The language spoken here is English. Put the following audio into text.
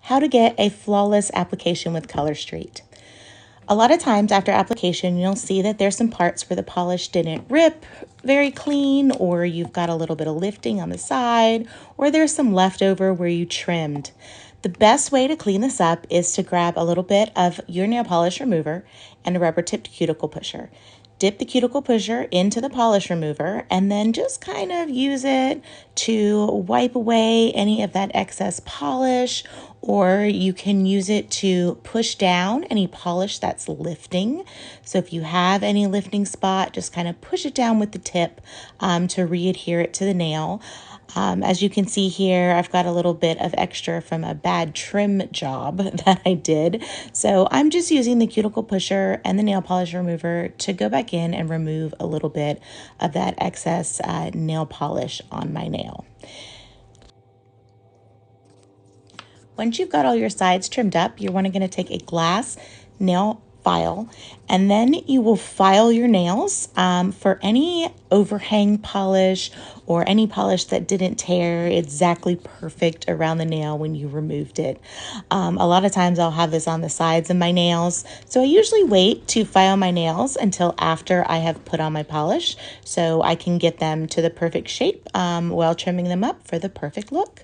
how to get a flawless application with Color Street. A lot of times after application, you'll see that there's some parts where the polish didn't rip very clean, or you've got a little bit of lifting on the side, or there's some leftover where you trimmed. The best way to clean this up is to grab a little bit of your nail polish remover and a rubber tipped cuticle pusher. Dip the cuticle pusher into the polish remover and then just kind of use it to wipe away any of that excess polish, or you can use it to push down any polish that's lifting. So if you have any lifting spot, just kind of push it down with the tip to re-adhere it to the nail. As you can see here, I've got a little bit of extra from a bad trim job that I did. So I'm just using the cuticle pusher and the nail polish remover to go back in and remove a little bit of that excess nail polish on my nail. Once you've got all your sides trimmed up, you're going to take a glass nail file, and then you will file your nails for any overhang polish or any polish that didn't tear exactly perfect around the nail when you removed it. A lot of times I'll have this on the sides of my nails, so I usually wait to file my nails until after I have put on my polish so I can get them to the perfect shape while trimming them up for the perfect look.